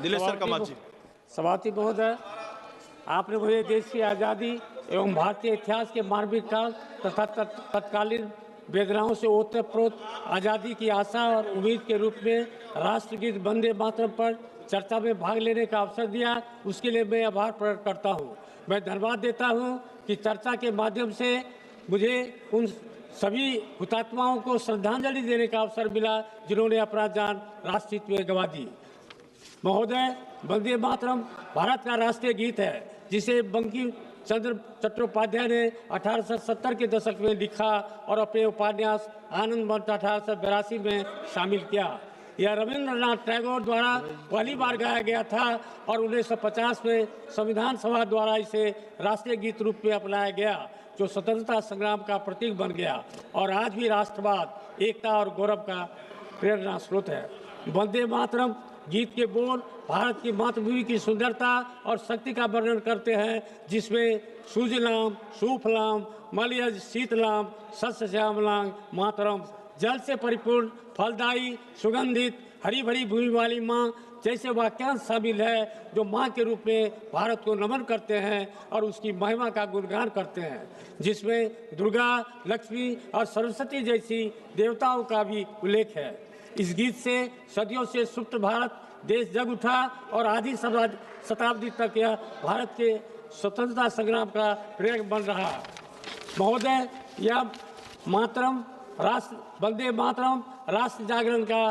दिलेश्वर कामत जी। सभापति महोदय, आपने मुझे देश की आज़ादी एवं भारतीय इतिहास के मानविक काल तथा तत्कालीन वेदनाओं से ओतप्रोत आज़ादी की आशा और उम्मीद के रूप में राष्ट्रगीत वंदे मातरम पर चर्चा में भाग लेने का अवसर दिया, उसके लिए मैं आभार प्रकट करता हूँ। मैं धन्यवाद देता हूँ कि चर्चा के माध्यम से मुझे उन सभी हुतात्माओं को श्रद्धांजलि देने का अवसर मिला जिन्होंने अपना जान राष्ट्रहित में गंवा दी। महोदय, वंदे मातरम भारत का राष्ट्रीय गीत है जिसे बंकिम चंद्र चट्टोपाध्याय ने 1870 के दशक में लिखा और अपने उपन्यास आनंद मंथ 1882 में शामिल किया। यह रविंद्रनाथ टैगोर द्वारा पहली बार गाया गया था और 1950 में संविधान सभा द्वारा इसे राष्ट्रीय गीत रूप में अपनाया गया, जो स्वतंत्रता संग्राम का प्रतीक बन गया और आज भी राष्ट्रवाद, एकता और गौरव का प्रेरणा स्रोत है। वंदे मातरम गीत के बोल भारत की मातृभूमि की सुंदरता और शक्ति का वर्णन करते हैं, जिसमें सुजलाम सुफलाम मलयज शीतलाम सस्य श्यामलाम मातरम, जल से परिपूर्ण फलदायी सुगंधित हरी भरी भूमि वाली माँ जैसे वाक्यांश शामिल है, जो माँ के रूप में भारत को नमन करते हैं और उसकी महिमा का गुणगान करते हैं, जिसमें दुर्गा, लक्ष्मी और सरस्वती जैसी देवताओं का भी उल्लेख है। इस गीत से सदियों से सुप्त भारत देश जग उठा और आधी शताब्दी तक यह भारत के स्वतंत्रता संग्राम का प्रेरक बन रहा। महोदय, यह मातरम वंदे मातरम राष्ट्र जागरण का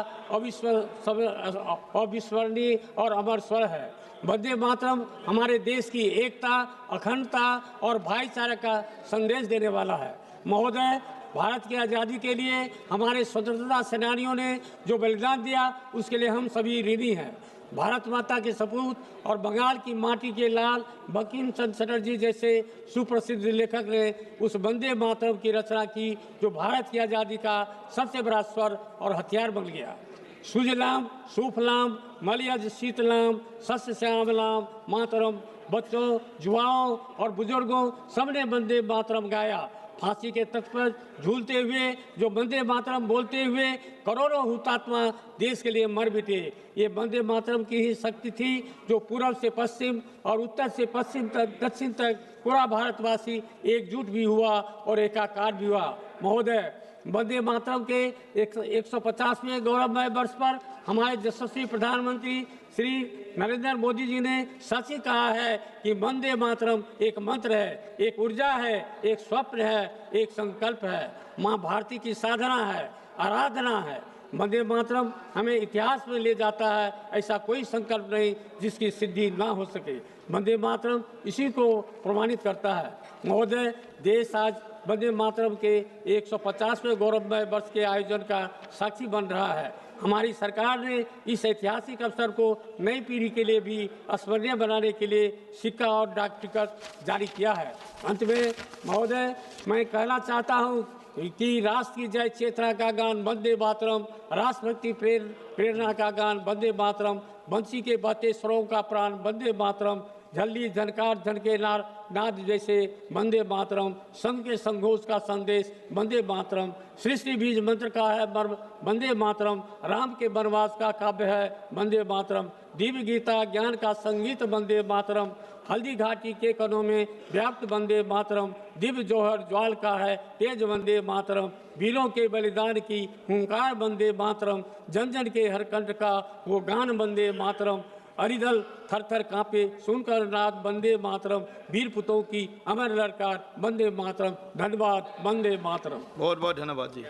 अविस्मरणीय और अमर स्वर है। वंदे मातरम हमारे देश की एकता, अखंडता और भाईचारे का संदेश देने वाला है। महोदय, भारत की आज़ादी के लिए हमारे स्वतंत्रता सेनानियों ने जो बलिदान दिया, उसके लिए हम सभी ऋणी हैं। भारत माता के सपूत और बंगाल की माटी के लाल बंकिम चंद्र चटर्जी जैसे सुप्रसिद्ध लेखक ने उस वंदे मातरम की रचना की, जो भारत की आज़ादी का सबसे बड़ा स्वर और हथियार बन गया। सुजलाम सुफलाम मलयज शीतलाम सस्य श्यामलाम मातरम, बच्चों, युवाओं और बुजुर्गों सबने वंदे मातरम गाया। फांसी के तख्त पर झूलते हुए जो वंदे मातरम बोलते हुए करोड़ों हुतात्मा देश के लिए मर मिटे। ये वंदे मातरम की ही शक्ति थी जो पूर्व से पश्चिम और उत्तर से पश्चिम तक दक्षिण तक पूरा भारतवासी एकजुट भी हुआ और एकाकार भी हुआ। महोदय, वंदे मातरम के 150वें गौरवमय वर्ष पर हमारे यशस्वी प्रधानमंत्री श्री नरेंद्र मोदी जी ने सच ही कहा है कि वंदे मातरम एक मंत्र है, एक ऊर्जा है, एक स्वप्न है, एक संकल्प है, माँ भारती की साधना है, आराधना है। वंदे मातरम हमें इतिहास में ले जाता है, ऐसा कोई संकल्प नहीं जिसकी सिद्धि ना हो सके। वंदे मातरम इसी को प्रमाणित करता है। महोदय, देश आज वंदे मातरम के 150वें गौरवमय वर्ष के आयोजन का साक्षी बन रहा है। हमारी सरकार ने इस ऐतिहासिक अवसर को नई पीढ़ी के लिए भी स्मरणीय बनाने के लिए सिक्का और डाक टिकट जारी किया है। अंत में महोदय, मैं कहना चाहता हूँ कि राष्ट्र की जय चेतना का गान वंदे मातरम, राष्ट्रभक्ति प्रेरणा का गान वंदे मातरम, बंसी के बहते स्वरों का प्राण वंदे मातरम, झल्ली झनकार झनके नाद जैसे वंदे मातरम, संघ के संघोष का संदेश वंदे मातरम, सृष्टि बीज मंत्र का है मर्म वंदे मातरम, राम के वनवास का काव्य है वंदे मातरम, दिव्य गीता ज्ञान का संगीत वंदे मातरम, हल्दी घाटी के कणों में व्याप्त वंदे मातरम, दिव्य जौहर ज्वाल का है तेज वंदे मातरम, वीरों के बलिदान की हुंकार वंदे मातरम, जन जन के हर कंठ का वो गान वंदे मातरम, अरिदल थर थर कांपे सुनकर नाद वंदे मातरम, वीर पुतों की अमर ललकार वंदे मातरम। धन्यवाद। वंदे मातरम। बहुत बहुत धन्यवाद जी।